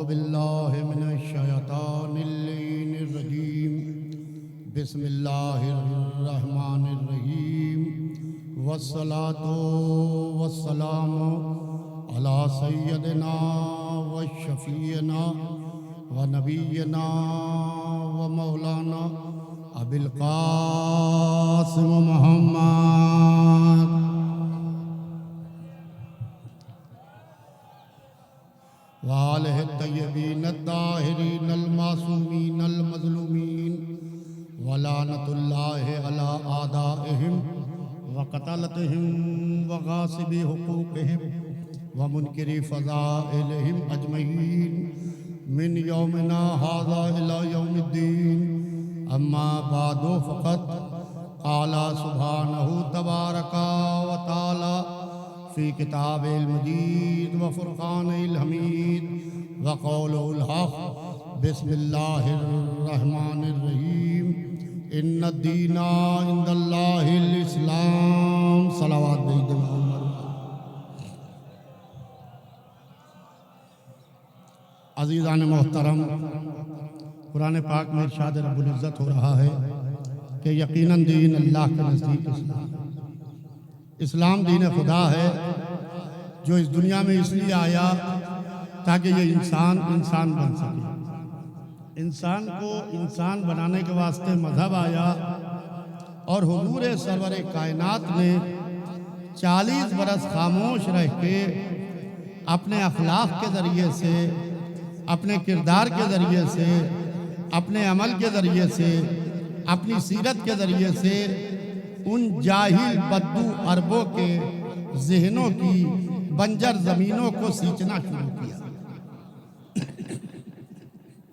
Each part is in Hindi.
बिल्लाहि मिनश्शैतानिर्रजीम बिस्मिल्लाहिर्रहमानिर्रहीम वस्सलातु वस्सलामु अला सय्यदिना व शफीना व नबीना व मौलाना अबिल कासिम मोहम्मद वालिहि तय्यबीन ताहिरीन अल-मासूमीन अल-मज़लूमीन व लानतुल्लाहि अला आदाइहिम व क़तलतिहिम व गासिबी हुकूक़िहिम व मुनकिरी फ़ज़ाइलिहिम अजमईन मिन यौमिना हाज़ा इला यौमिद्दीन। अम्मा बादु फ़क़त क़ाला सुब्हानहु तबारका व तआला फ़ी किताबिल मजीद व फ़ुरक़ानिल हमीद व क़ौलुल हक़ बिस्मिल्लाहिर रहमानिर रहीम इन्नद्दीना इंदल्लाहिल इस्लाम। सलावत भेज दे मोहम्मद। अज़ीज़ान मोहतरम, कुरान पाक में इरशाद रब्बुल इज़्ज़त हो रहा है कि यकीनन दीन अल्लाह के नज़दीक इस्लाम दीन खुदा है, जो इस दुनिया में इसलिए आया ताकि ये इंसान बन सके। इंसान को इंसान बनाने के वास्ते मज़हब आया और हुजूर सरवर कायनात ने 40 बरस खामोश रह के अपने अखलाक के ज़रिए से, अपने किरदार के ज़रिए से, अपने अमल के ज़रिए से, अपनी सीरत के ज़रिए से उन जाहिल बद्दू अरबों के जहनों की बंजर ज़मीनों को सींचना शुरू किया।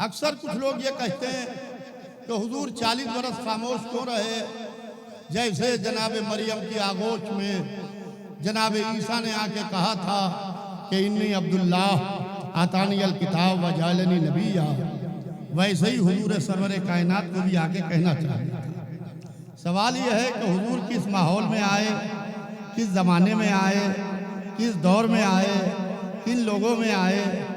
अक्सर कुछ लोग ये कहते हैं कि हुजूर 40 बरस खामोश क्यों रहे, जैसे जनाब मरियम की आगोश में जनाब ईसा ने आके कहा था कि इन्नी अब्दुल्लाह आतानी अल किताब व जालनी नबिया, वैसे ही हुजूर सरवर कायनात को भी आके कहना चाहिए। सवाल यह है कि हुजूर किस माहौल में आए, किस ज़माने में आए, किस दौर में आए, किन लोगों में आए।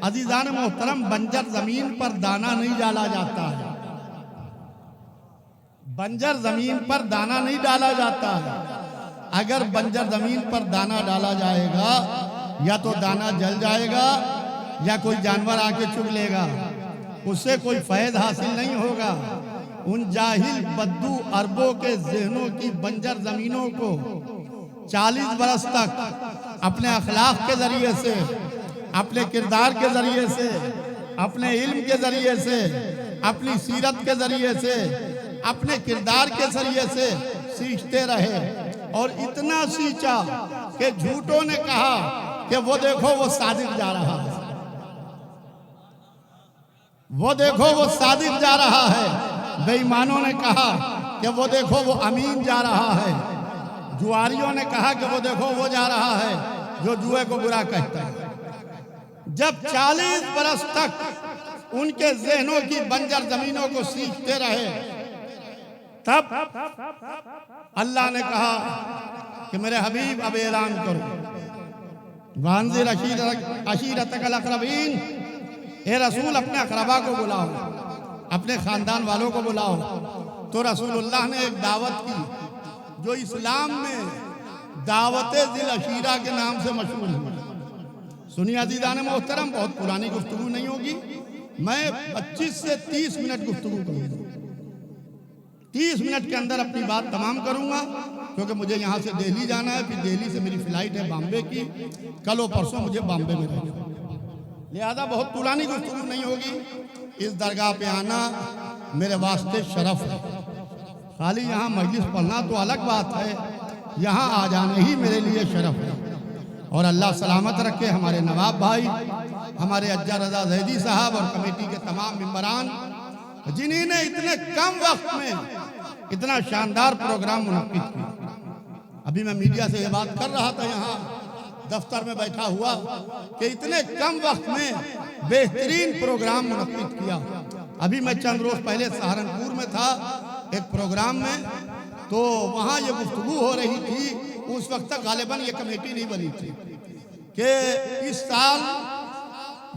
अज़ीज़ान मोहतरम, बंजर ज़मीन पर दाना नहीं डाला जाता है। बंजर ज़मीन पर दाना नहीं डाला जाता है। अगर बंजर ज़मीन पर दाना डाला जाएगा, या तो दाना जल जाएगा या कोई जानवर आके चुग लेगा, उससे कोई फैद हासिल नहीं होगा। उन जाहिल बद्दू अरबों के जहनों की बंजर ज़मीनों को 40 बरस तक अपने अखलाक के ज़रिए से, अपने किरदार के ज़रिए से, अपने इल्म के ज़रिए से, अपनी सीरत के ज़रिए से, अपने किरदार के ज़रिए से सींचते रहे। और इतना सींचा कि झूठों ने कहा कि वो देखो वो सादिक जा रहा है, वो देखो वो सादिक जा रहा है। बेईमानों ने कहा कि वो देखो वो अमीन जा रहा है। जुआरियों ने कहा कि वो देखो वो जा रहा है जो जुए को बुरा कहता है। जब 40 बरस तक उनके जहनों की बंजर जमीनों को सींचते रहे, तब अल्लाह ने कहा कि मेरे हबीब अब ऐलान करो, वांज़िर अशीरतकल अक़रबीन, ए रसूल अपने अक़रबा को बुलाओ, अपने ख़ानदान वालों को बुलाओ। तो रसूलुल्लाह ने एक दावत की जो इस्लाम में दावते ज़िल अशीरा के नाम से मशहूर है। सुनिए अज़ीज़ान मोहतरम, बहुत पुरानी गुफ्तगू नहीं होगी, मैं 25 से 30 मिनट गुफ्तगू करूँगा। 30 मिनट के अंदर अपनी बात तमाम करूँगा, क्योंकि मुझे यहाँ से दिल्ली जाना है, फिर दिल्ली से मेरी फ़्लाइट है बॉम्बे की, कल व परसों मुझे बॉम्बे में रहना है। लिहाजा बहुत पुरानी गुफ्तगू नहीं होगी। इस दरगाह पे आना मेरे वास्ते शरफ है। खाली यहाँ मजलिस पढ़ना तो अलग बात है, यहाँ आ जाने ही मेरे लिए शरफ है। और अल्लाह सलामत रखे हमारे नवाब भाई, हमारे अज्जा रज़ा ज़ैदी साहब और कमेटी के तमाम मेंबरान, जिन्होंने इतने कम वक्त में इतना शानदार प्रोग्राम मुनक्किद किया। अभी मैं मीडिया से ये बात कर रहा था यहाँ दफ्तर में बैठा हुआ कि इतने कम वक्त में बेहतरीन प्रोग्राम मुनक्किद किया। अभी मैं चंद रोज पहले सहारनपुर में था एक प्रोग्राम में, तो वहाँ ये गुफ्तगू हो रही थी। उस वक्त तक गालिबन ये कमेटी नहीं बनी थी कि इस साल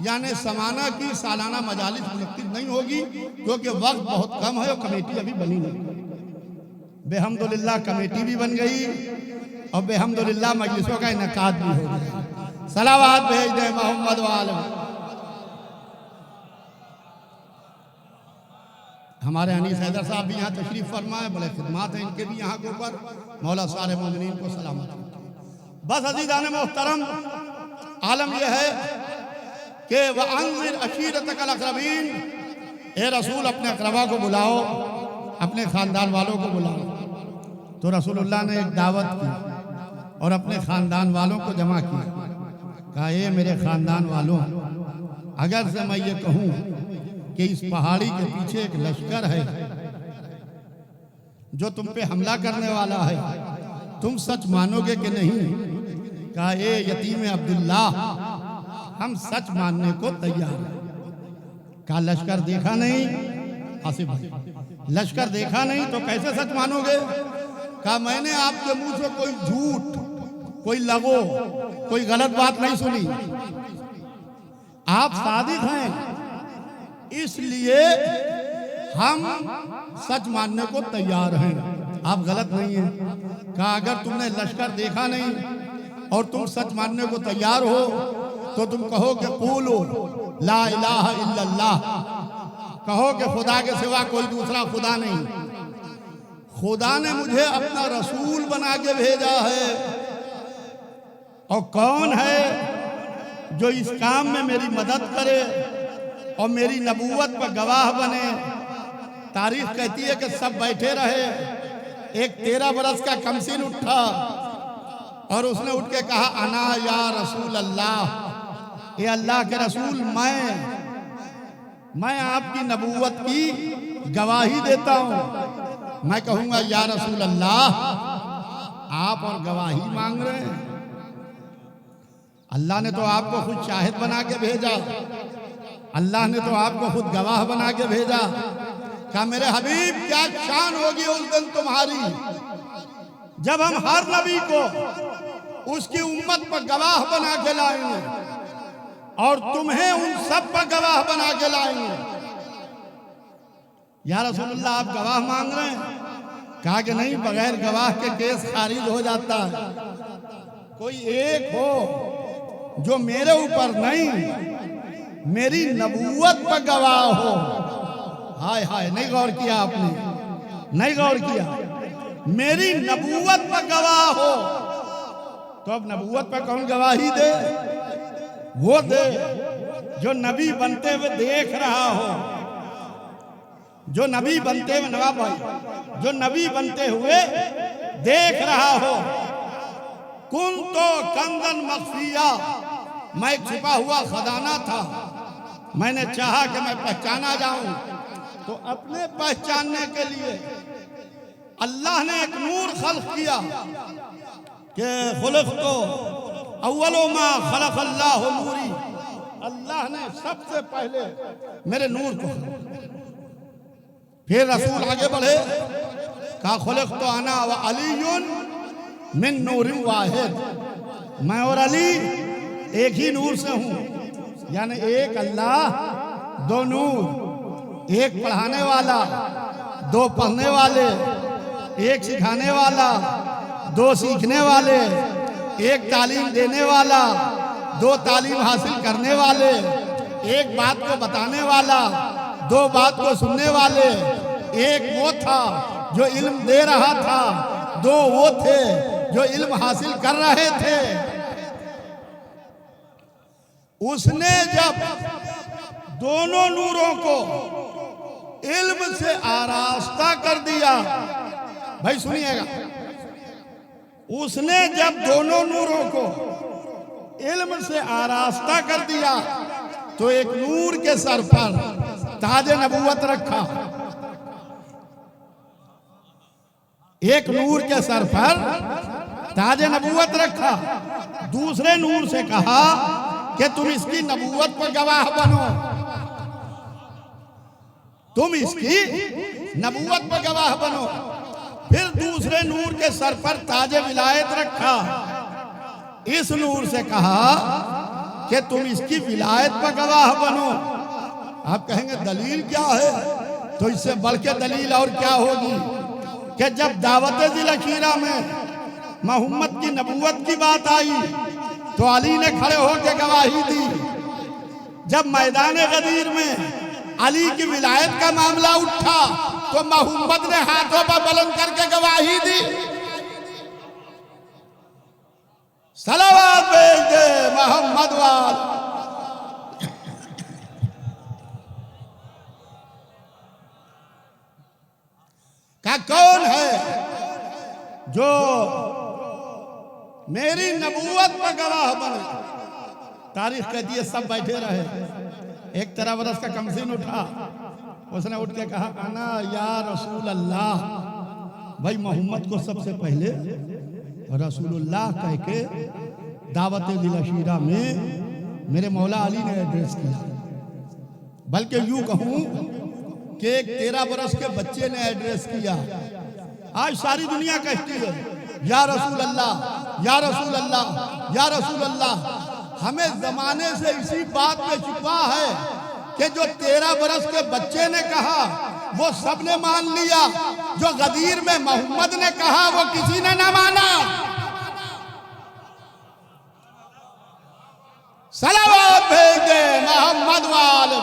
यानी समाना की सालाना मजालिस मुनक्किद नहीं होगी, क्योंकि वक्त बहुत कम है और कमेटी अभी बनी नहीं। बेहम्दुलिल्लाह कमेटी भी बन गई और बेहम्दुलिल्लाह मजलिसों का इनकाद भी हो गया। सलावात भेज दे मोहम्मद वाले। हमारे अनीस हैदर साहब भी यहाँ तशरीफ फरमाए, बड़े खिदमात हैं इनके भी यहाँ के ऊपर। मौला सारे मोमिनीन को सलामत रखे। बस अज़ीज़ान मोहतरम, आलम यह है कि वअन्ज़िर अशीरतकल अक़रबीन, ए रसूल अपने अक़रबा को बुलाओ, अपने ख़ानदान वालों को बुलाओ। तो रसूलुल्लाह ने एक दावत की और अपने ख़ानदान वालों को जमा किया। कहा ये मेरे ख़ानदान वालों, अगर से मैं ये कहूँ कि इस पहाड़ी के पीछे एक लश्कर है जो तुम पे हमला करने वाला है, तुम सच मानोगे कि नहीं? कहा ए यतीम अब्दुल्ला, हम सच मानने को तैयार हैं। कहा लश्कर देखा नहीं? आसिफ भाई, लश्कर देखा नहीं तो कैसे सच मानोगे? कहा मैंने आपके मुंह से कोई झूठ, कोई लगो, कोई गलत बात नहीं सुनी। आप सादिक हैं, इसलिए हम सच मानने को तैयार हैं, आप गलत नहीं हैं। कहा अगर तुमने लश्कर देखा नहीं और तुम सच मानने को तैयार हो तो तुम कहो कि क़ूलू ला इलाहा इल्लल्लाह, कहो कि खुदा के सिवा कोई दूसरा खुदा नहीं। खुदा ने मुझे अपना रसूल बना के भेजा है, और कौन है जो इस काम में मेरी मदद करे और मेरी नबूवत पर गवाह बने? तारीख कहती है कि सब बैठे रहे। एक 13 बरस का कमसीन उठा और उसने उठ के कहा अना या रसूल अल्लाह, ये अल्लाह के रसूल मैं आपकी नबूवत की गवाही देता हूँ। मैं कहूँगा या रसूल अल्लाह, आप और गवाही मांग रहे हैं? अल्लाह ने तो आपको खुद शाहिद बना के भेजा, अल्लाह ने तो आपको खुद गवाह बना के भेजा। कहा मेरे हबीब क्या शान होगी उस दिन तुम्हारी, जब हम हर नबी को उसकी उम्मत पर गवाह बना के लाएंगे और तुम्हें उन सब पर गवाह बना के लाएंगे। या रसूलुल्लाह आप गवाह मांग रहे हैं? कहा कि नहीं, बगैर गवाह के केस खारिज हो जाता है। कोई एक हो जो मेरे ऊपर नहीं, मेरी नबूवत पर गवाह हो। हाय हाय, नहीं गौर किया आपने, नहीं गौर किया। मेरी नबूवत पर गवाह हो, तो अब नबूवत पर कौन गवाही दे? वो दे जो नबी बनते हुए देख रहा हो, जो नबी बनते हुए, नवाब भाई, जो नबी बनते हुए देख रहा हो। कुन तो कंदन मख्फिया, मैं एक छुपा हुआ खजाना था, मैंने चाहा कि मैं पहचाना जाऊं, तो अपने पहचानने के लिए अल्लाह ने एक नूर खल्क किया कि खुलक़्तु अव्वलु मा खलक़ अल्लाहु नूरी, अल्लाह ने सबसे पहले मेरे नूर को। फिर रसूल आगे बढ़े, कहा खुलक़्तु अना व अलीयुन मिन नूरिन वाहिद, मैं और अली एक ही नूर से हूँ। यानी एक अल्लाह, दो नूर, एक पढ़ाने वाला, दो पढ़ने वाले, एक सिखाने वाला, दो सीखने वाले, एक तालीम देने वाला, दो तालीम हासिल करने वाले, एक बात को बताने वाला, दो बात को सुनने वाले। एक वो था जो इल्म दे रहा था, दो वो थे जो इल्म हासिल कर रहे थे। उसने जब दोनों नूरों को इल्म से आरास्ता कर दिया, भाई सुनिएगा, उसने जब दोनों नूरों को इल्म से आरास्ता कर दिया तो एक नूर के सर पर ताज नबूवत रखा, एक नूर के सर पर ताज नबूवत रखा। दूसरे नूर से कहा कि तुम इसकी नबूवत पर गवाह बनो, तुम इसकी नबूवत पर गवाह बनो। फिर दूसरे नूर के सर पर ताज विलायत रखा। इस नूर से कहा कि तुम इसकी विलायत पर गवाह बनो। आप कहेंगे दलील क्या है? तो इससे बढ़ के दलील और क्या होगी कि जब दावत दिल अखीरा में मोहम्मद की नबूवत की बात आई तो अली ने खड़े होकर गवाही दी। जब मैदान गदीर में अली की विलायत का मामला उठा तो मोहम्मद ने हाथों पर बुलंद करके गवाही दी। सलावत भेज दे मोहम्मद वाल। का कौन है जो मेरी नबूवत पर गवाह बने? तारीख कहती है सब बैठे रहे। एक 13 बरस का कमसीन उठा, उसने उठ के कहा अना या रसूल अल्लाह। भाई मोहम्मद को सबसे पहले रसूलुल्लाह कह के दावत दिल अशीरा में मेरे मौला अली ने एड्रेस किया। बल्कि यूं कहूं कि एक 13 बरस के बच्चे ने एड्रेस किया। आज सारी दुनिया कहती है या रसूल अल्लाह, या रसूल अल्लाह, या रसूल अल्लाह। हमें जमाने से इसी बात में छुपा है कि जो 13 बरस के बच्चे ने कहा वो सबने मान लिया, जो गदीर में मोहम्मद ने कहा वो किसी ने ना माना। सलावत भेज दे मोहम्मद वाले।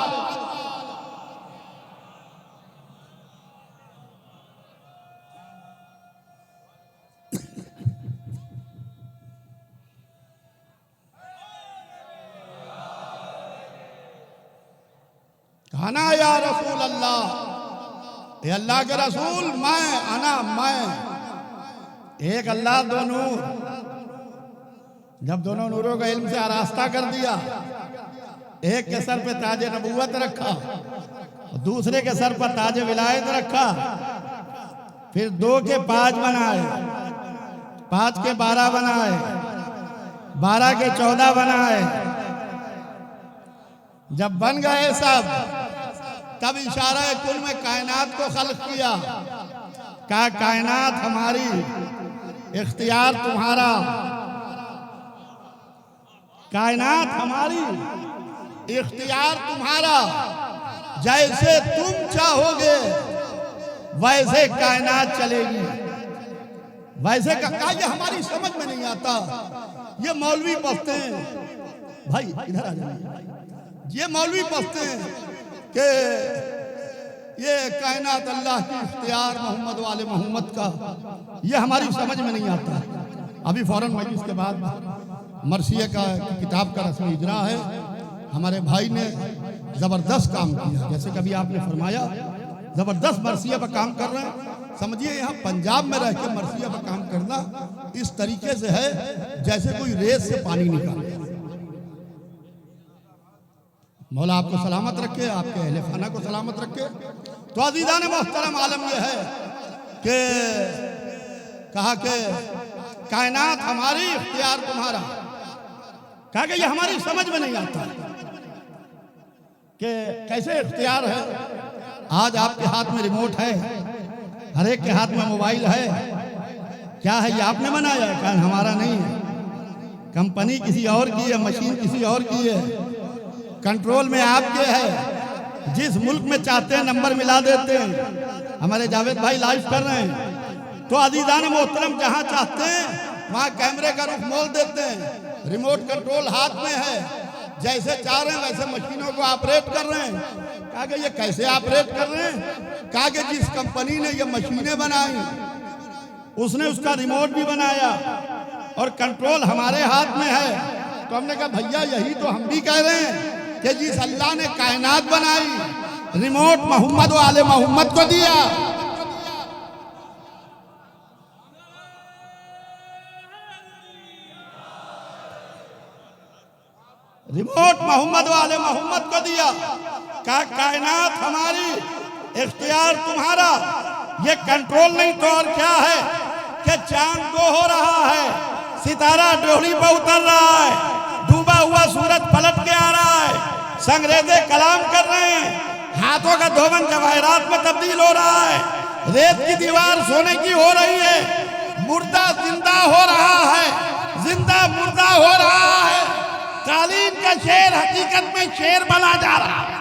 अना या रसूल अल्लाह, ये अल्लाह के रसूल मैं, अना मैं। एक अल्लाह दो नूर। जब दोनों नूरों का इल्म से आरास्ता कर दिया, एक के सर पे ताज नबूवत रखा, दूसरे के सर पर ताज विलायत रखा, फिर 2 के 5 बनाए, 5 के 12 बनाए, 12 के 14 बनाए। जब बन गए सब, तब इशारा कुल में कायनात को खल्क किया। कहा कायनात हमारी, इख्तियार तुम्हारा। कायनात हमारी, इख्तियार तुम्हारा। जैसे तुम चाहोगे वैसे कायनात चलेगी। वैसे का ये हमारी समझ में नहीं आता। ये मौलवी पढ़ते हैं, भाई इधर आ जाइए। ये मौलवी पढ़ते हैं कि ये कायनात अल्लाह की इख्तियार मोहम्मद वाले मोहम्मद का। ये हमारी समझ में नहीं आता। अभी फौरन मजलिस के बाद मरसिया का किताब का रस्म इजरा है। हमारे भाई ने ज़बरदस्त काम किया। जैसे कभी आपने फरमाया ज़बरदस्त मरसिया पर काम कर रहे हैं। समझिए यहाँ पंजाब में रह के मरसिया पर काम करना इस तरीके से है जैसे कोई रेत से पानी निकाले। मौला आपको सलामत रखे, आपके अहले खाना को सलामत रखे। तो अज़ीज़ान मोहतरम, आलम यह है कि कहा कि कायनात हमारी, इख्तियार तुम्हारा। कहा कि ये हमारी समझ में नहीं आता कि कैसे इख्तियार है। आज आपके हाथ में रिमोट है, हर एक के हाथ में मोबाइल है। क्या है ये आपने बनाया है? कहा हमारा नहीं है, कंपनी किसी और की है, मशीन किसी और की है, कंट्रोल में आपके है। जिस मुल्क में चाहते हैं नंबर मिला देते हैं। हमारे जावेद भाई लाइव कर रहे हैं। तो अज़ीज़ान मोहतरम, जहां चाहते हैं वहां कैमरे का रुख मोड़ देते हैं। रिमोट कंट्रोल हाथ में है, जैसे चाह रहे हैं वैसे मशीनों को ऑपरेट कर रहे हैं। कहा कि ये कैसे ऑपरेट कर रहे हैं? कहा कि जिस कंपनी ने ये मशीनें बनाई उसने उसका रिमोट भी बनाया और कंट्रोल हमारे हाथ में है। तो हमने कहा भैया यही तो हम भी कह रहे हैं कि जिस अल्लाह ने कायनात बनाई, रिमोट मोहम्मद वाले मोहम्मद को दिया। रिमोट मोहम्मद वाले मोहम्मद को दिया। का कायनात हमारी, इख्तियार तुम्हारा। ये कंट्रोल नहीं तो और क्या है कि चांद दो हो रहा है, सितारा ड्योढ़ी पर उतर रहा है, डूबा हुआ सूरज पलट के आ रहा है, संगरेजे कलाम कर रहे हैं, हाथों का धोवन जवाहरात में तब्दील हो रहा है, रेत की दीवार सोने की हो रही है, मुर्दा जिंदा हो रहा है, जिंदा मुर्दा हो रहा है। कालीन का शेर हकीकत में शेर बना जा रहा है।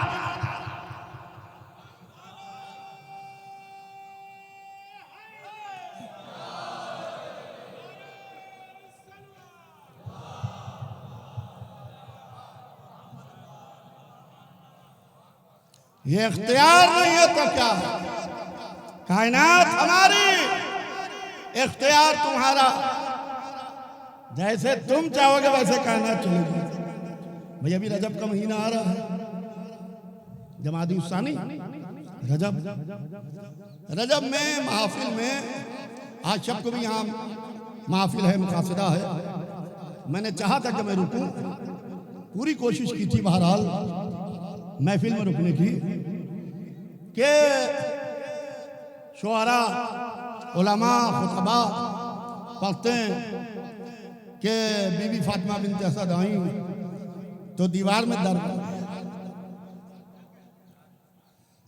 ये इख्तियार नहीं है तो क्या है? कायनात हमारी, इख्तियार तुम्हारा। जैसे तुम चाहोगे वैसे कायनात चलेगी। भैया अभी रजब का महीना आ रहा है, जमादी उसानी रजब में महफिल में आज सबको भी यहाँ महफिल है, मुकासदा है। मैंने चाहा था कि मैं रुकूं, पूरी कोशिश की थी बहरहाल महफिल में रुकने की, के शुआरा उलमा खुतबा पढ़ते हैं कि बीबी फातिमा बिन्त असद आई तो दीवार में दर्द।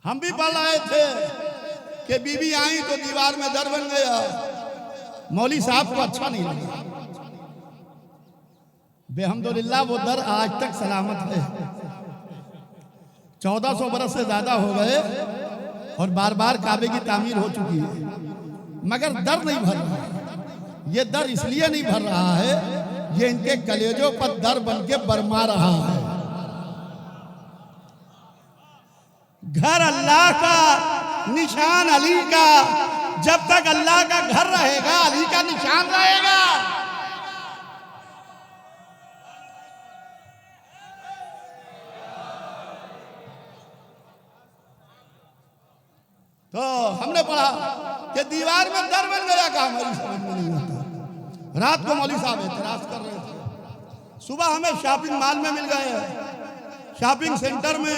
हम भी पढ़ रहे थे कि बीबी आई तो दीवार में दर बन गया। मौली साहब को अच्छा नहीं लगा। बेहम्दुलिल्लाह वो दर आज तक सलामत है। 1400 बरस से ज्यादा हो गए और बार बार काबे की तामीर हो चुकी है, मगर दर नहीं भर रहा। ये दर इसलिए नहीं भर रहा है, ये इनके कलेजों पर दर बन के बरमा रहा है। घर अल्लाह का, निशान अली का। जब तक अल्लाह का घर रहेगा, अली का निशान रहेगा। तो हमने पढ़ा कि दीवार में दर बन गया। कहा हमारी समझ में नहीं आता। रात को मौलवी साहब एतराज कर रहे थे। सुबह हमें शॉपिंग मॉल में मिल गए। शॉपिंग सेंटर में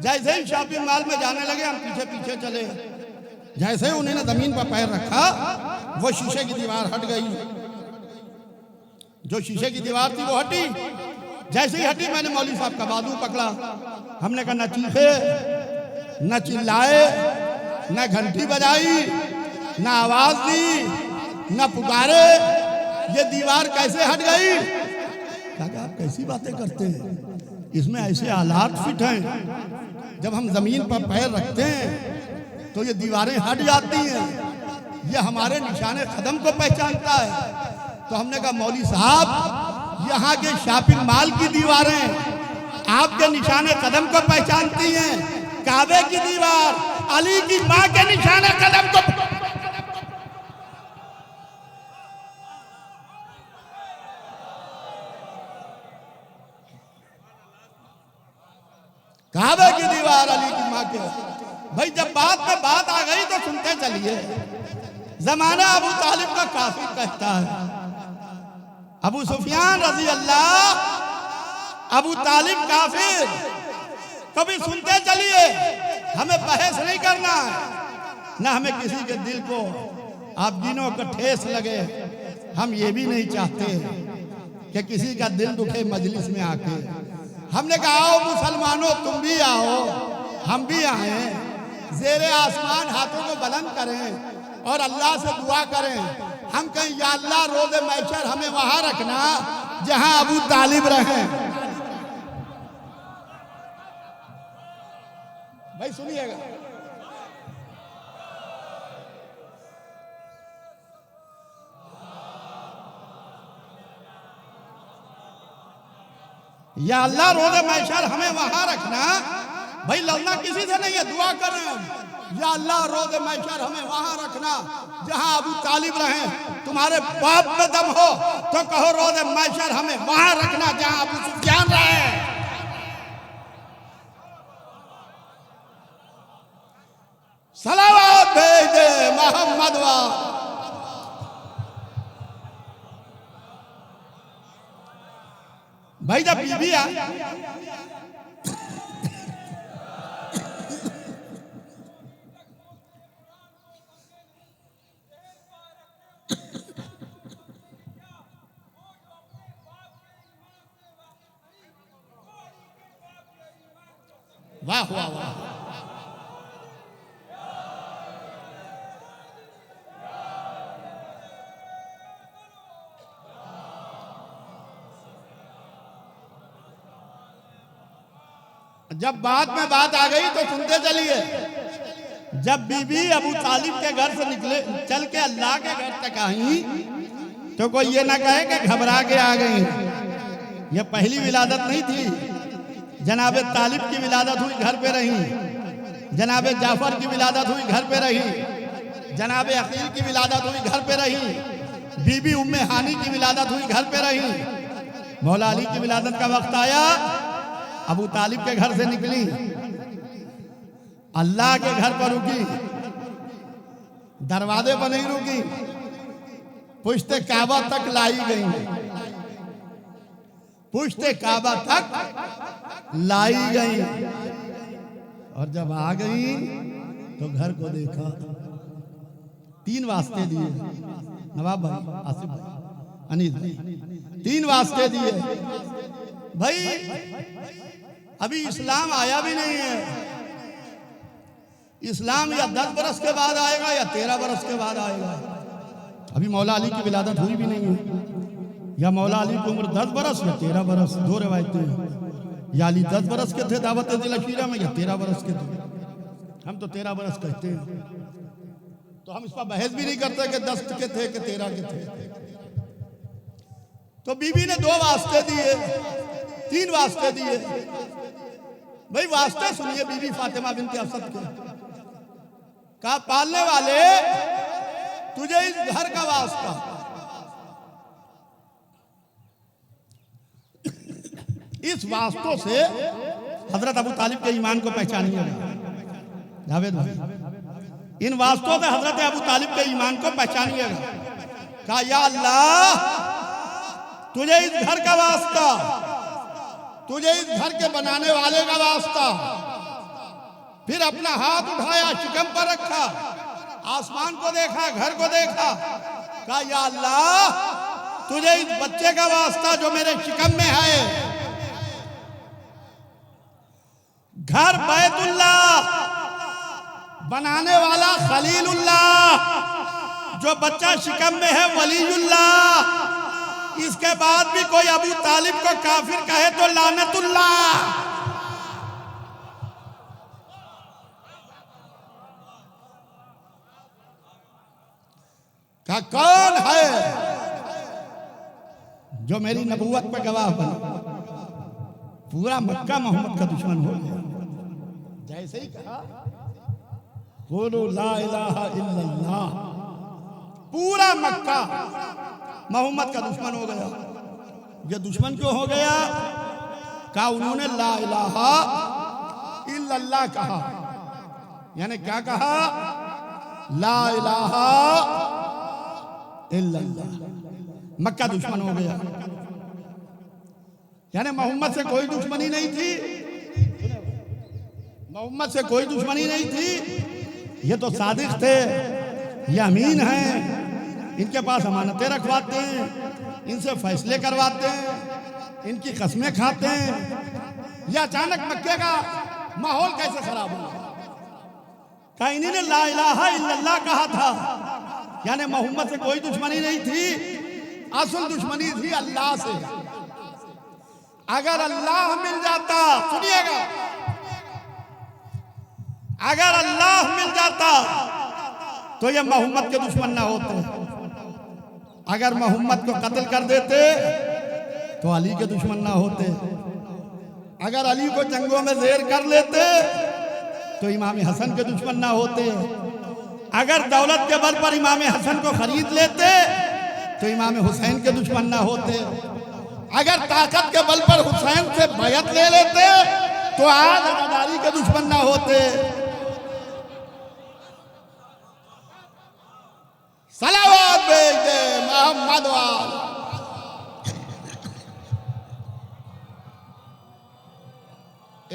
जैसे ही शॉपिंग मॉल में जाने लगे, हम पीछे पीछे चले। जैसे ही उन्होंने जमीन पर पैर रखा, वो शीशे की दीवार हट गई। जो शीशे की दीवार थी वो हटी। जैसे ही हटी, मैंने मौलवी साहब का बाजू पकड़ा। हमने कहा न चीखे, न चिल्लाए, न घंटी बजाई, न आवाज दी, न पुकारे। ये दीवार कैसे हट गई? कहा आप कैसी बातें करते हैं? इसमें ऐसे आलात फिट हैं, जब हम जमीन पर पैर रखते हैं तो ये दीवारें हट जाती हैं। ये हमारे निशाने कदम को पहचानता है। तो हमने कहा मौलवी साहब, यहाँ के शॉपिंग मॉल की दीवारें आपके निशाने कदम को पहचानती हैं। काबे की दीवार अली की मां के निशाने कदम को। काबे की दीवार अली की मां के। भाई जब बात में बात आ गई तो सुनते चलिए। जमाना अबू तालिब का काफिर कहता है। अबू सुफियान रजी अल्लाह, अबू तालिब काफिर। कभी सुनते चलिए, हमें बहस नहीं करना है, ना हमें किसी के दिल को आप दिनों को ठेस लगे। हम ये भी नहीं चाहते कि किसी का दिल दुखे मजलिस में आके। हमने कहा आओ मुसलमानों, तुम भी आओ, हम भी आए। ज़ेरे आसमान हाथों को बुलंद करें और अल्लाह से दुआ करें। हम कहें या अल्लाह रोज़े महशर हमें वहां रखना जहां अबू तालिब रहे। भाई सुनिएगा, या अल्लाह रोज़े महशर हमें वहां रखना। भाई लड़ना किसी से नहीं है, दुआ कर रहे हैं या अल्लाह रोज़े महशर हमें वहां रखना जहां अबू तालिब रहे। तुम्हारे बाप में दम हो तो कहो रोज़े महशर हमें वहां रखना जहां अबू सुफियान रहे। सलावत भेज दे मोहम्मद वा। भाई जब बीबी आ वाह वाह वाह। जब बाद में बात आ गई तो सुनते चलिए। जब बीबी अबू तालिब के घर से निकले, चल के अल्लाह के घर तक आई, तो कोई ये ना कहे कि घबरा के आ गई। ये पहली विलादत नहीं थी। जनाबे तालिब की विलादत हुई, घर पे रही। जनाबे जाफर की विलादत हुई, घर पे रही। जनाबे अकील की विलादत हुई, घर पे रही। बीबी उम्मे हानी की विलादत हुई, घर पे रही। मौला अली की विलादत का वक्त आया, अबू तालिब के घर से निकली, अल्लाह के घर पर रुकी, दरवाजे पर नहीं रुकी, पुश्ते काबा तक लाई गई। पुश्ते काबा तक लाई गई। और जब आ गई तो घर को देखा। 3 वास्ते दिए नवाब भाई, आसिफ भाई, अनीस भाई, 3 वास्ते दिए। भाई अभी इस्लाम आया भी नहीं है। इस्लाम या 10 बरस के बाद आएगा या 13 बरस के बाद आएगा। अभी मौला अली की विलादत हुई भी नहीं है। या मौला अली की उम्र 10 बरस या 13 बरस, 2 रिवायतें हैं। या अली 10 बरस के थे दावत दिलशीरा में, या 13 बरस के थे। हम तो 13 बरस कहते हैं, तो हम इस पर बहस भी नहीं करते कि 10 के थे कि 13 के थे। तो बीबी ने 2 वास्ते दिए, 3 वास्ते दिए। भाई वास्ते सुनिए बीबी फातिमा बिनते असद के। कहा पालने वाले, तुझे इस घर का वास्ता, इस वास्तों से हजरत अबू तालिब के ईमान को पहचानिएगा। जावेद भाई, इन वास्तों से हजरत अबू तालिब के ईमान को पहचानिएगा। कहा या अल्लाह, तुझे इस घर का वास्ता, तुझे इस घर के बनाने वाले का वास्ता। फिर अपना हाथ उठाया, शिकम पर रखा, आसमान को देखा, घर को देखा। कहा या अल्लाह, तुझे इस बच्चे का वास्ता जो मेरे शिकम में है। घर बैतुल्लाह, बनाने वाला खलीलुल्लाह, जो बच्चा शिकम में है वलीयुल्लाह। इसके बाद भी कोई अबू तालिब को काफिर कहे तो लानतुल्लाह। का कौन है जो मेरी नबूवत पर गवाह बना। पूरा मक्का मोहम्मद का दुश्मन हो गया। जैसे ही कहा बोलो ला इलाहा इल्लल्लाह, पूरा मक्का मोहम्मद का दुश्मन हो गया। ये दुश्मन क्यों हो गया? कहा उन्होंने ला इलाहा इल्लल्लाह कहा। यानी क्या कहा? ला इलाहा इल्लल्लाह। मक्का दुश्मन हो गया। यानी मोहम्मद से कोई दुश्मनी नहीं थी, मोहम्मद से कोई दुश्मनी नहीं थी। ये तो सादिक थे, ये अमीन हैं, इनके पास अमानतें रखवाते हैं, इनसे फैसले करवाते हैं, इनकी कस्में खाते हैं। यह अचानक मक्के का माहौल कैसे खराब हुआ? क्या इन्हीं ने ला इलाहा इल्लल्लाह कहा था? यानी मोहम्मद से कोई दुश्मनी नहीं थी, असल दुश्मनी थी अल्लाह से। अगर अल्लाह मिल जाता, सुनिएगा, अगर अल्लाह मिल जाता तो ये मोहम्मद के दुश्मन ना होते। अगर मोहम्मद को कत्ल कर देते तो अली के दुश्मन ना होते। अगर अली को जंगों में ज़ेर कर लेते तो इमाम हसन के दुश्मन ना होते। अगर दौलत के बल पर इमाम हसन को खरीद लेते तो इमाम हुसैन के दुश्मन ना होते। अगर ताकत के बल पर हुसैन से बैयत ले लेते तो आज अदादारी के दुश्मन ना होते। सलावत भेज दे मोहम्मद वाल।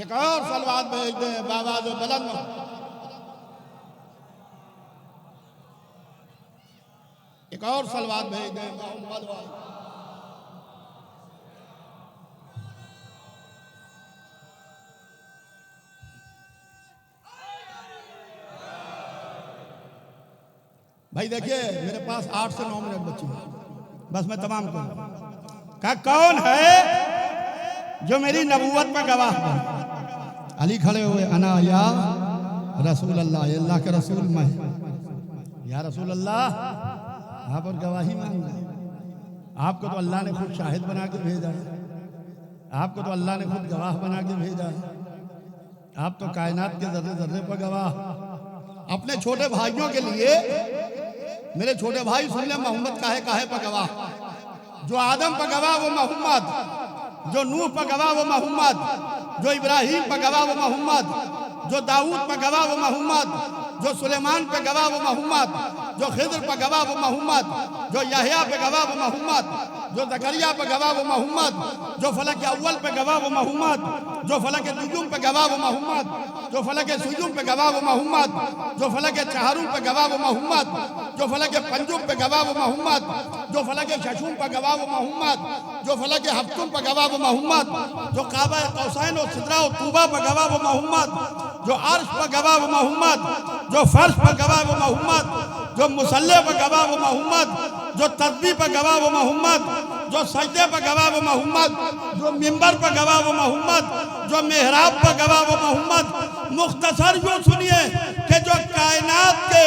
एक और सलवात भेज दे बाबा जो बुलंद। एक और सलवात भेज दे मोहम्मद वाल। भाई देखिए मेरे पास 8 से 9 मिनट बचे हैं, बस मैं तमाम करूं। कौन है जो मेरी नबूवत में गवाह बने? अली खड़े हुए, अना या रसूल अल्लाह, अल्लाह के रसूल मैं, या रसूल अल्लाह आप और गवाही मांग रहे। आपको तो अल्लाह ने खुद शाहिद बना के भेजा है, आपको तो अल्लाह ने खुद गवाह बना के भेजा है, आप तो कायनात के जर्रे जर्रे पर गवाह। अपने छोटे भाइयों के लिए, मेरे छोटे भाई सुन ले, मोहम्मद काहे पर गवाह। जो आदम पर गवाह वो मोहम्मद, जो नूह पर गवाह वो मोहम्मद, जो इब्राहिम पर गवाह वो मोहम्मद, जो दाऊद पर गवाह वो मोहम्मद, जो सुलेमान पे गवाह वो मोहम्मद, जो खिद्र पे गवाह वो मोहम्मद, जो यहया पे गवाह वो मोहम्मद, जो जकरिया पे गवाह वो मोहम्मद, जो फलक अव्वल पे गवाह वो मोहम्मद, जो फलक नजूम पे गवाह वो मोहम्मद, जो फलक सुजूम पे गवाह वो मोहम्मद, जो फलक चहारूम पे गवाह वो मोहम्मद, जो फलक पंजुम पे गवाह वो मोहम्मद, जो फलक शशूम पे गवाह वो मोहम्मद, जो फलक हफ्तुम पे गवाह वो मोहम्मद, जो काबा कौसैन और सिदरा और तूबा पे गवाह वो मोहम्मद, जो अर्श पर गवाह वो मोहम्मद, जो फर्श पर गवाह वो मोहम्मद, जो मुसल्ले पर गवाह वो मोहम्मद, जो तस्बीह पर गवाह वो मोहम्मद, जो सजदे पर गवाह वो मोहम्मद, जो मिंबर पर गवाह वो मोहम्मद, जो मेहराब पर गवाह वो मोहम्मद। मुख्तसर यूं सुनिए कि जो कायनात के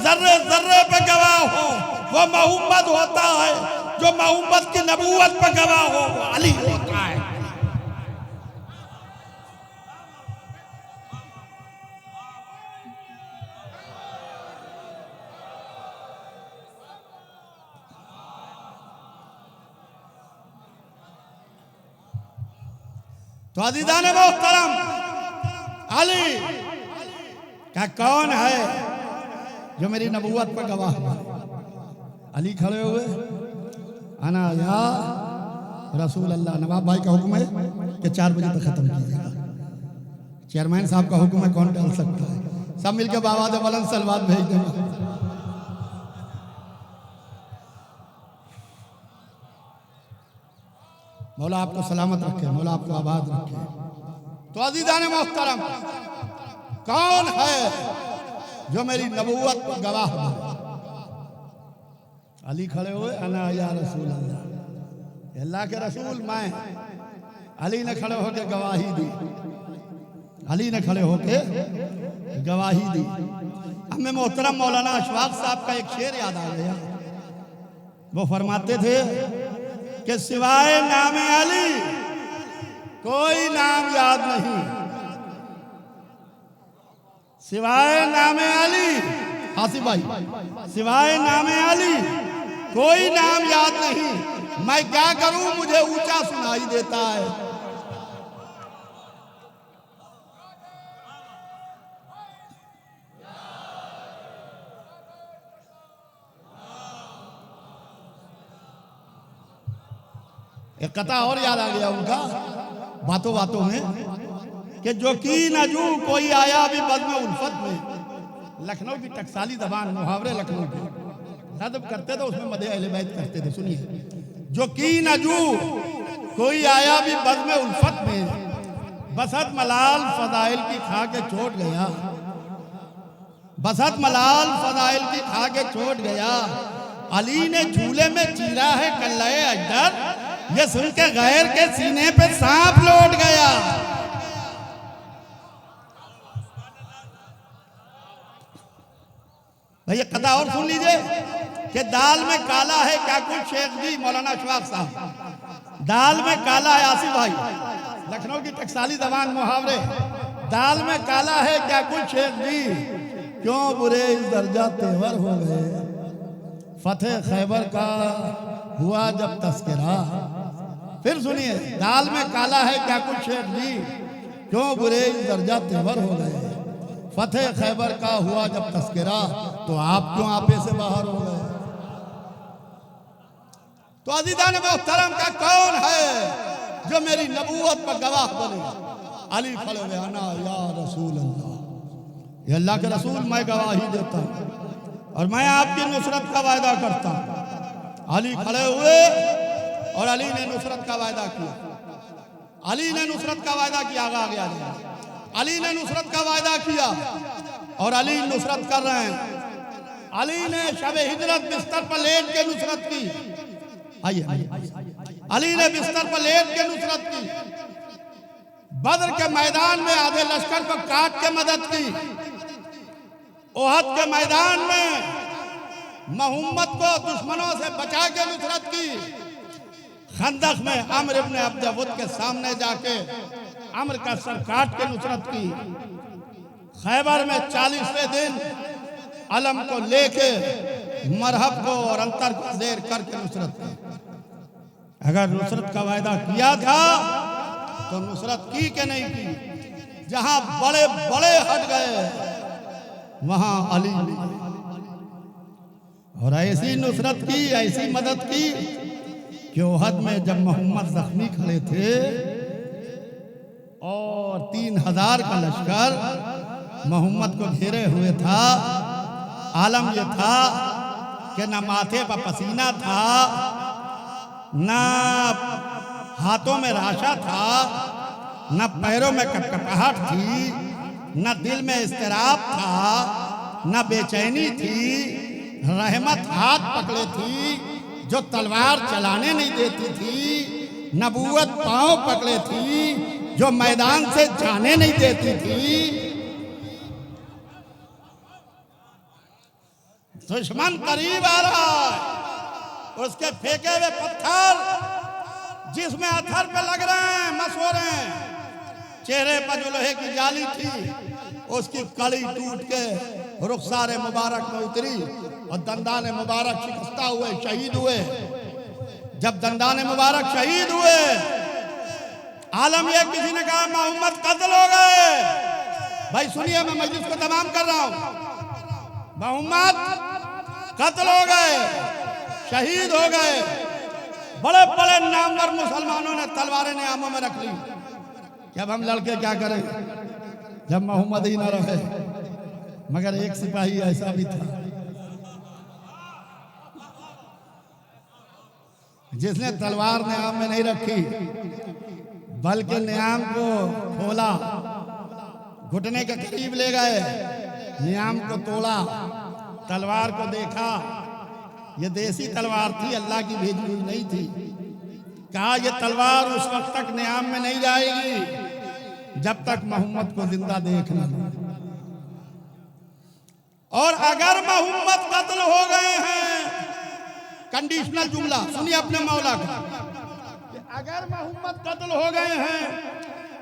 जर्रे जर्रे पर गवाह हो वो मोहम्मद होता है, जो मोहम्मद की नबूवत पर गवाह हो वो अली होता है। तो अज़ीज़ान मोहतरम, अली का कौन है जो मेरी नबूवत पर गवाह है? अली खड़े हुए, अना या रसूल अल्लाह। नवाब भाई का हुक्म है कि 4 बजे तक खत्म कीजिएगा। चेयरमैन साहब का हुक्म है, कौन टाल सकता है? सब मिलकर बाबा दे बुलंद सलवात भेज देंगे। मौला आपको सलामत रखे, मौला आपको आबाद रखे। तो अज़ीज़ान मोहतरम, कौन है जो मेरी नबूवत पर गवाह बने? अली खड़े हुए, अना या रसूल अल्लाह, अल्लाह के रसूल मैं। अली ने खड़े होकर गवाही दी, अली ने खड़े होकर गवाही दी। हमें मोहतरम मौलाना अशफाक साहब का एक शेर याद आ गया। वो फरमाते थे कि सिवाय नाम अली कोई नाम याद नहीं, सिवाय नाम अली, हासिफ भाई, सिवाय नाम अली कोई नाम याद नहीं। मैं क्या करूं, मुझे ऊंचा सुनाई देता है। एक कथा और याद आ गया उनका बातों बातों में कि जो की नजू कोई आया भी बज़्म उल्फत में। लखनऊ की टकसाली जबान, मुहावरे लखनऊ के नदब करते थे, उसमें मदे अहले बैत करते थे। सुनिए, जो की नजू कोई आया भी बज़्म उल्फत में, बसत मलाल फदाइल की खा के छोड़ गया, बसत मलाल फदाइल की खा के छोड़ गया। अली ने झूले में चीरा है कल्लाए अजदर, ये सुन के गैर के सीने पे सांप लौट गया। भैया कथा और सुन लीजिए कि दाल में काला है क्या कुछ, शेख जी मौलाना अशफाक साहब, दाल में काला है। आसिफ भाई, लखनऊ की टकसाली जबान मुहावरे, दाल में काला है क्या कुछ, शेख जी क्यों बुरे इस दर्जा तेवर हो गए। फतेह खैबर का हुआ जब तस्करा, फिर सुनिए, दाल में काला है क्या कुछ, शेख जी क्यों बुरे इस दर्जा तेवर हो गए। फतेह खैबर का हुआ जब तस्करा, तो आप क्यों आपे से बाहर हो गए। तो अज़ीज़ान मोहतरम का कौन है जो मेरी नबूवत पर गवाह बने? अली खड़े हुए, अना या रसूल अल्लाह, ये अल्लाह के रसूल मैं गवाही देता हूँ और मैं आपकी नुसरत का वायदा करता हूँ। अली खड़े हुए और अली ने नुसरत का वायदा किया, अली ने नुसरत का वायदा किया। आगा गया, अली ने नुसरत का वायदा किया और अली नुसरत कर रहे हैं। अली ने शब हिजरत बिस्तर पर लेट के नुसरत की। आइए, अली ने बिस्तर पर लेट के नुसरत की। बद्र के मैदान में आधे लश्कर को काट के मदद की, ओहद के मैदान में मोहम्मद को दुश्मनों से बचा के नुसरत की, खंदक में अम्र इब्न अब्द वुद के सामने जाके अम्र का सर काट के नुसरत की, खैबर में 40वें दिन अलम को लेके मरहब को और अंतर को जेर करके नुसरत की। अगर नुसरत का वायदा किया था तो नुसरत की के नहीं की। जहां बड़े बड़े हट गए वहां अली ने, और ऐसी नुसरत की, ऐसी मदद की कि ओहद में जब मोहम्मद जख्मी खड़े थे और 3000 का लश्कर मोहम्मद को घेरे हुए था, आलम यह था कि न माथे पर पसीना था, न हाथों में राशा था, न पैरों में कपकपाहट थी, न दिल में इस्तराब था, न बेचैनी थी। रहमत हाथ पकड़े थी जो तलवार चलाने नहीं देती थी, नबूवत पांव पकड़े थी जो मैदान से जाने नहीं देती थी। दुश्मन करीब आ रहा है, उसके फेंके हुए पत्थर जिसमें अथर पे लग रहे हैं, मस हो रहे हैं, चेहरे पर जो लोहे की जाली थी उसकी कड़ी टूट के रुखसार मुबारक में उतरी और दंदान मुबारक शिकस्ता हुए, शहीद हुए। जब दंदान मुबारक शहीद हुए, आलम ये किसी ने कहा मोहम्मद कत्ल हो गए। भाई सुनिए, मैं मजलिस को तमाम कर रहा हूं। मोहम्मद कत्ल हो गए, शहीद हो गए। बड़े बड़े नामवर मुसलमानों ने तलवारें नियामों में रख ली। जब हम लड़के क्या करें जब मोहम्मद ही न रहे। मगर एक सिपाही ऐसा भी था जिसने तलवार नियाम में नहीं रखी, बल्कि नियाम को खोला, घुटने के करीब ले गए, नियाम को तोड़ा, तलवार को देखा। ये देसी तलवार थी, अल्लाह की भेजी हुई नहीं थी। कहा ये तलवार उस वक्त तक नियाम में नहीं जाएगी जब तक मोहम्मद को जिंदा देख न ले। और अगर मोहम्मद कत्ल हो गए हैं, कंडीशनल जुमला सुनिए अपने मौला का, अगर मोहम्मद कत्ल हो गए हैं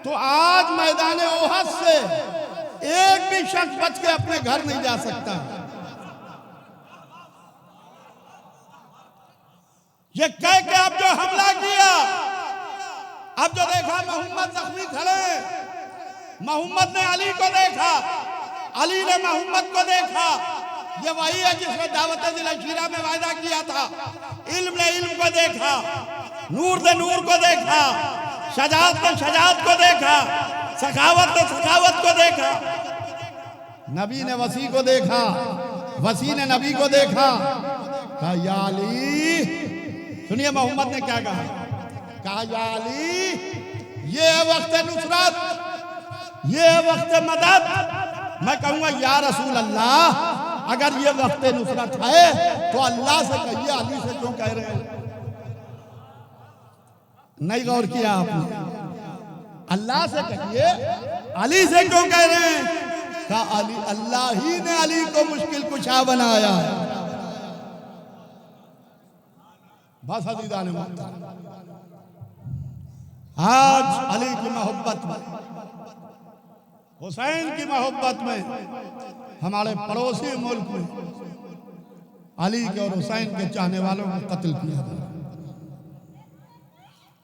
तो आज मैदान ओहद से एक भी शख्स बच के अपने घर नहीं जा सकता। ये कह के अब जो हमला किया, अब जो देखा मोहम्मद जख्मी खड़े, मोहम्मद ने अली को देखा, अली ने मोहम्मद को देखा। ये वही है जिसने दावत दिल अशीरा में वायदा किया था। इल्म ने इल्म को देखा, नूर ने नूर को देखा, शजाअत ने शजाअत को देखा, सखावत ने सखावत को देखा। नबी ने वसी को देखा, वसी ने नबी को देखा। कहा या अली, सुनिए मोहम्मद ने क्या कहा या अली, ये वक्त नुसरत, ये वक्त मदद। मैं कहूंगा या रसूल अल्लाह, अगर ये वक्त नुसरत है तो अल्लाह से कहिए, अली से क्यों कह रहे हैं? नहीं गौर किया आपने? अल्लाह से कहिए, अली से क्यों कह रहे हैं? कहा अली, अल्लाह ही ने अली को मुश्किल कुशा बनाया है। बस अज़ीज़ान मोहतरम, आज अली की मोहब्बत में, हुसैन की मोहब्बत में, हमारे पड़ोसी मुल्क में अली के और हुसैन के चाहने वालों को कत्ल किया गया।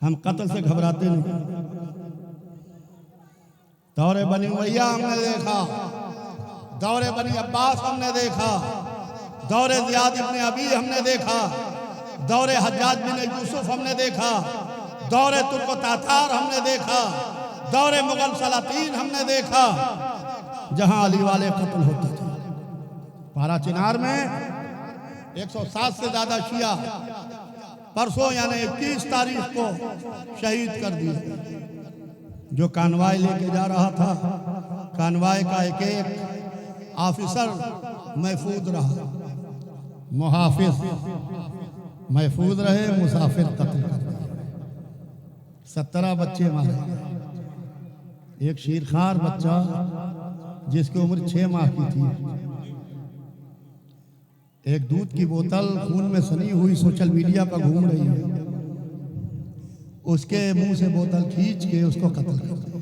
हम कत्ल से घबराते नहीं। दौरे बनी उमैया हमने देखा, दौरे बनी अब्बास हमने देखा, दौरे ज़ियाद इब्न अबी हमने देखा, दौरे हज्जाज बिन यूसुफ हमने देखा, दौरे तुर्को तातार हमने देखा, दौरे मुगल सलातीन हमने देखा, जहां अली वाले कत्ल होते थे। पारा चिनार में 107 से ज्यादा शिया परसों यानी 21 तारीख को शहीद कर दिए। जो कानवाई लेके जा रहा था, कानवाई का एक एक ऑफिसर महफूज रहा, मुहाफिज महफूज रहे, मुसाफिर कत्ल कर दिए। 17 बच्चे मारे। एक शीरखार बच्चा जिसकी उम्र 6 माह की थी, एक दूध की बोतल खून में सनी हुई सोशल मीडिया पर घूम रही है, उसके मुंह से बोतल खींच के उसको कत्ल कर दिया।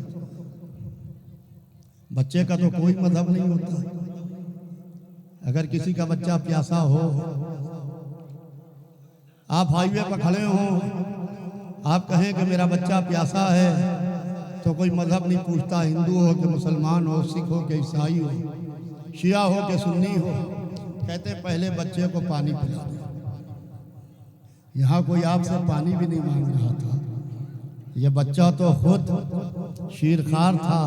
बच्चे का तो कोई मजहब नहीं होता। अगर किसी का बच्चा प्यासा हो, आप हाईवे पर खड़े हो, आप कहें कि मेरा बच्चा प्यासा है, तो कोई मजहब नहीं पूछता, हिंदू हो कि मुसलमान हो, सिख हो कि ईसाई हो, शिया हो कि सुन्नी हो, कहते पहले बच्चे को पानी पिला दो। यहाँ कोई आपसे पानी भी नहीं मांग रहा था, यह बच्चा तो खुद शीरखार था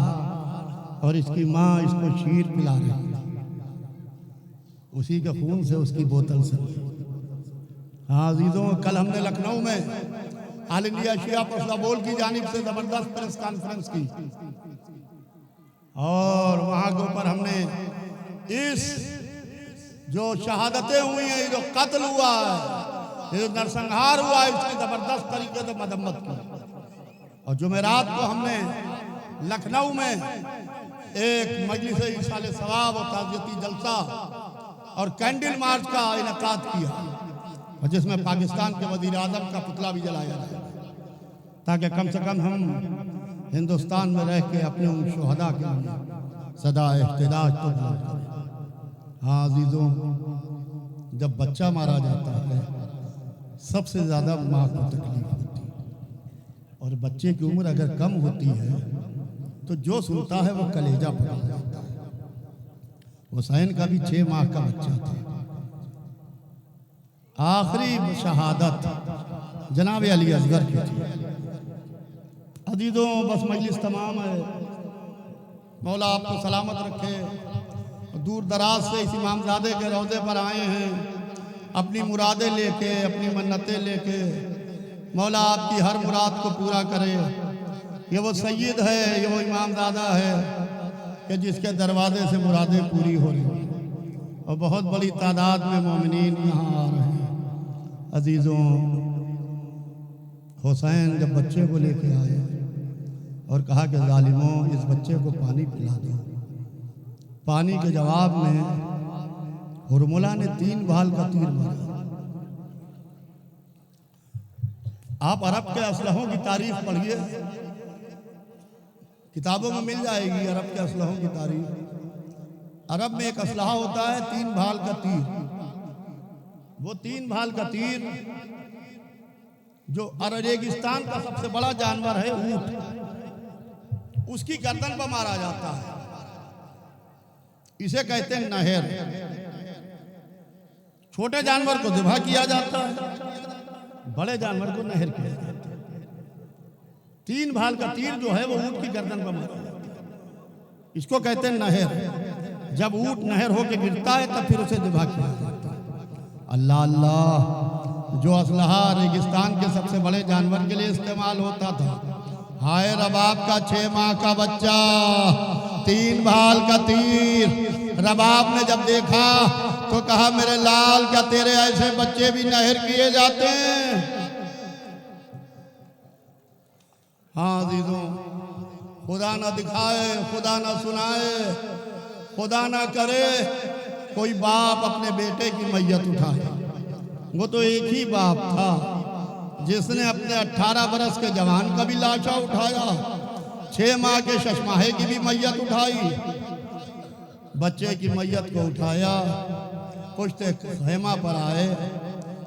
और इसकी माँ इसको शीर पिला रही है, उसी के खून से उसकी बोतल से। हाँ अजीजों, कल हमने लखनऊ में ऑल इंडिया शिया पसला बोल की जानिब से जबरदस्त प्रेस कॉन्फ्रेंस की और वहां के ऊपर हमने इस जो शहादतें हुई हैं, ये जो कत्ल हुआ है, ये जो नरसंहार हुआ है, इसकी जबरदस्त तरीके से मदम्मत की। और जुमेरात को हमने लखनऊ में एक मजलिस इसाले सवाब और ताज़ियती जलसा और कैंडल मार्च का इनेकाद किया, और जिसमें पाकिस्तान के वज़ीर आज़म का पुतला भी जलाया जाए, ताकि कम से कम हम हिंदुस्तान में रह के अपने उन शुहदा के लिए सदा इख्तिदाज तो बुलंद करें। हाँ अजीज़ों, जब बच्चा मारा जाता है सबसे ज़्यादा माँ को तकलीफ होती है, और बच्चे की उम्र अगर कम होती है तो जो सुनता है वो कलेजा पकड़ जाता है। हुसैन का भी 6 माह का बच्चा था। आखिरी शहादत जनाब अली असगर की थी। अजीज़ों, बस मजलिस तमाम है, मौला आपको सलामत रखे। दूर दराज से इस इमामजादे के रौदे पर आए हैं, अपनी मुरादें लेके, अपनी मन्नतें लेके। मौला आपकी हर मुराद को पूरा करे। ये वो सैयद है, ये वो इमामजादा है कि जिसके दरवाजे से मुरादें पूरी हो रही हैं, और बहुत बड़ी तादाद में मोमिनीन यहाँ आ रहे हैं। अजीज़ों, हुसैन जब बच्चे को लेके आए और कहा कि जालिमों, इस बच्चे को पानी पिला दो, पानी के जवाब में हुरमुला ने 3 भाल का तीर मारा। आप अरब के असलहों की तारीफ पढ़िए, किताबों में मिल जाएगी अरब के असलहों की तारीफ। अरब में एक असलहा होता है 3 भाल का तीर। वो 3 भाल का तीर जो रेगिस्तान का सबसे बड़ा जानवर है ऊंट, उसकी गर्दन पर मारा जाता है। इसे कहते हैं नहर। छोटे जानवर को ज़िबा किया जाता है, बड़े जानवर को नहर किया जाता है। 3 भाल का तीर जो है वो ऊंट की गर्दन पर मारा जाता है, इसको कहते हैं नहर। जब ऊंट नहर होके गिरता है तब फिर उसे ज़िबा किया जाता है। अल्लाह अल्लाह, जो असलहा रेगिस्तान के सबसे बड़े जानवर के लिए इस्तेमाल होता था, हाय रबाब का 6 माह का बच्चा, 3 भाल का तीर। रबाब ने जब देखा तो कहा, मेरे लाल, क्या तेरे ऐसे बच्चे भी नहर किए जाते हैं? हाँ अजीजों, खुदा ना दिखाए, खुदा ना सुनाए, खुदा ना करे कोई बाप अपने बेटे की मैयत उठाए। वो तो एक ही बाप था जिसने अपने 18 बरस के जवान का भी लाशा उठाया, 6 माह के शशमाहे की भी मैयत उठाई, बच्चे की मैयत को उठाया। पुश्ते खेमा पर आए,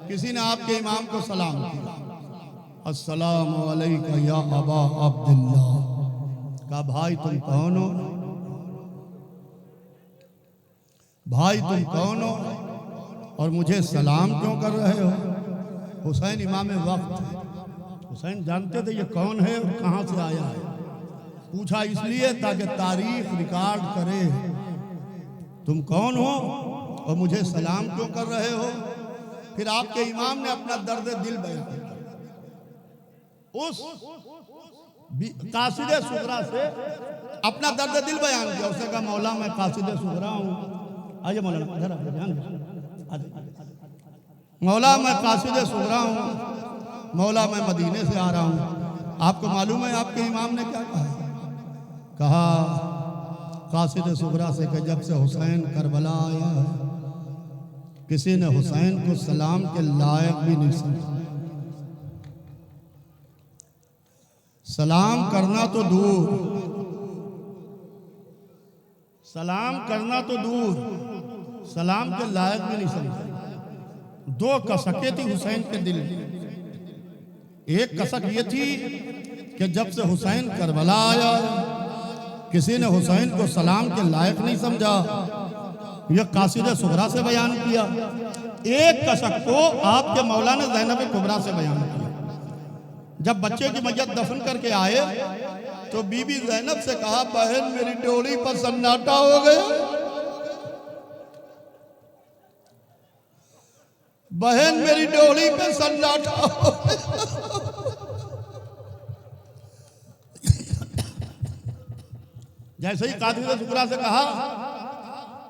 किसी ने आपके इमाम को सलाम किया, अस्सलामु अलैका या अबा अब्दुल्लाह। कहा, भाई तुम कौन हो? भाई तुम कौन हो और मुझे सलाम क्यों कर रहे हो? हुसैन इमाम वक्त है। हुसैन जानते थे ये कौन है और कहाँ से आया है। पूछा इसलिए ताकि तारीख रिकॉर्ड करे, तुम कौन हो और मुझे सलाम क्यों कर रहे हो? फिर आपके इमाम ने अपना दर्द दिल बयान किया। उस कासिद सुगरा से अपना दर्द दिल बयान किया। उसने कहा, मौला मैं कासिद सुगरा हूँ। आइए मौलाना, मौला मैं कासिद सुगरा हूँ, मौला मैं मदीने से आ रहा हूँ। आपको मालूम है आपके इमाम ने क्या कहा? कहा कासिद सुगरा से कि जब से हुसैन करबला आया है किसी ने हुसैन को सलाम के लायक भी नहीं समझा। सलाम करना तो दूर, सलाम करना तो दूर, सलाम के लायक भी नहीं समझा। दो कसकें थी हुसैन के दिल में। एक कसक ये थी कि जब से हुसैन करबला आया किसी ने हुसैन को सलाम के लायक नहीं समझा। यह कासिद सुगरा से बयान किया। एक कसक को आपके मौला ने ज़ैनब कुबरा से बयान किया। जब बच्चे की मैयत दफन करके आए तो बीबी ज़ैनब से कहा, बहन मेरी डोली पर सन्नाटा हो गया, बहन मेरी डोली पे सन्नाटा हो गया। जैसे ही कासिद सुगरा से कहा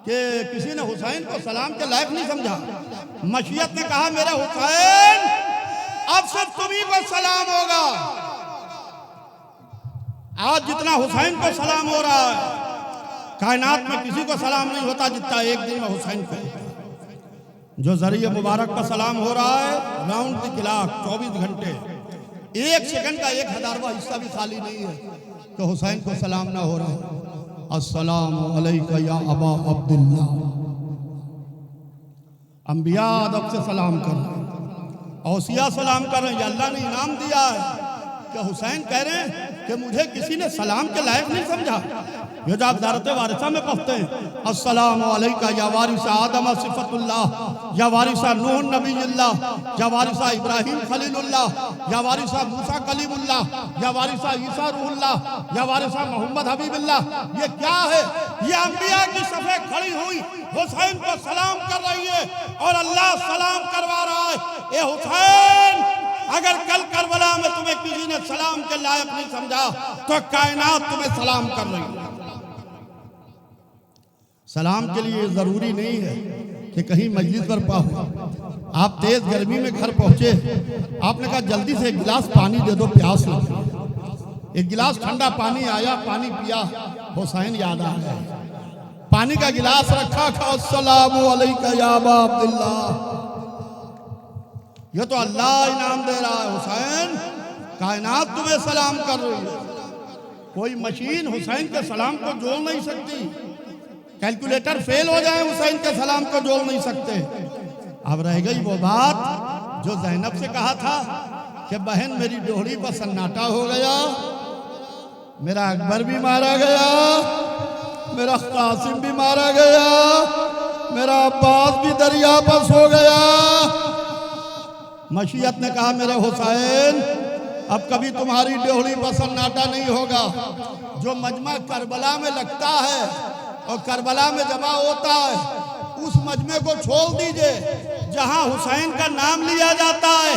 कि किसी ने हुसैन को सलाम के लायक नहीं समझा, मशीयत ने कहा, मेरे हुसैन अब सब तुम्ही को सलाम होगा। आज जितना हुसैन को सलाम हो रहा है कायनात में किसी को सलाम नहीं होता जितना एक दिन में हुसैन को। जो जरिए मुबारक का सलाम हो रहा है राउंड द क्लॉक 24 घंटे, एक सेकंड का 1000वां हिस्सा भी खाली नहीं है तो हुसैन को सलाम ना हो रहा है। अस्सलामु अलैका या अबा अब्दुल्ला। अंबिया अदब से सलाम कर रहे हैं, औसिया सलाम कर रहे हैं। अल्लाह ने इनाम दिया है कि हुसैन कह रहे हैं कि मुझे किसी ने सलाम के लायक नहीं समझा। ये जो आप ज़ारत वारिसा में पढ़ते हैं, अस्सलामु अलैका या वारिसा आदम सिफतुल्लाह, या वारिसा नूह नबीउल्लाह, या वारिसा इब्राहिम खलीलुल्लाह, या वारिसा मूसा कलीमुल्लाह, या वारिसा ईसा रूहुल्लाह, या वारिसा मोहम्मद हबीबुल्लाह। ये क्या है? ये अंबिया की सफ़े खड़ी हुई हुसैन को सलाम कर रही है और अल्लाह सलाम करवा रहा है। ए हुसैन, अगर कल करबला में तुम्हें किसी ने सलाम के लायक नहीं समझा तो कायनात तुम्हें सलाम कर रही है। सलाम के लिए जरूरी नहीं है कि कहीं मजलिस पर पाओ। आप तेज गर्मी में घर पहुंचे, आपने कहा जल्दी से एक गिलास पानी दे दो, प्यास लगी। एक गिलास ठंडा पानी आया, पानी पिया, हुसैन याद आ गया। पानी का गिलास रखा, अस्सलामु अलैका या अबा अब्दुल्लाह। ये तो अल्लाह इनाम दे रहा है। हुसैन, कायनात तुम्हें सलाम कर रही है। कोई मशीन हुसैन के सलाम को जोड़ नहीं सकती। कैलकुलेटर फेल हो जाए, हुसैन के सलाम को जोड़ नहीं सकते। अब रह गई वो बात जो ज़ैनब से कहा था कि बहन मेरी डोहरी पर सन्नाटा हो गया, मेरा अकबर भी मारा गया, मेरा कासिम भी मारा गया, मेरा अब्बास भी दरिया पर सो गया। मशीयत ने कहा, मेरे हुसैन अब कभी तुम्हारी डोहरी पर सन्नाटा नहीं होगा। जो मजमा करबला में लगता है और करबला में जमा होता है, उस मजमे को छोड़ दीजिए। जहां हुसैन का नाम लिया जाता है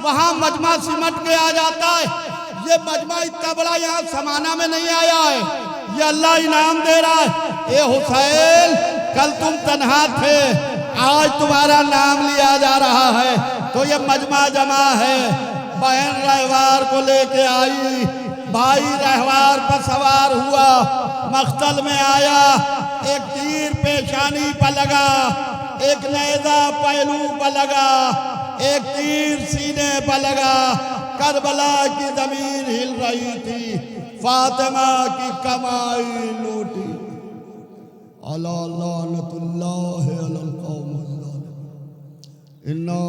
वहां मजमा सिमट के आ जाता है। ये मजमा इतना बड़ा यहाँ समाना में नहीं आया है, ये अल्लाह इनाम दे रहा है। ए हुसैन, कल तुम तन्हा थे, आज तुम्हारा नाम लिया जा रहा है तो ये मजमा जमा है। बहन रहवार को लेके आई, भाई रहवार पर सवार हुआ, मख्तल में आया, एक तीर पेशानी पर लगा, एक नेज़ा पहलू पर लगा, एक तीर सीने पर लगा। करबला की जमीन हिल रही थी, फातिमा की कमाई लूटी। अला लानतुल्लाहि अलल कौम, इन्ना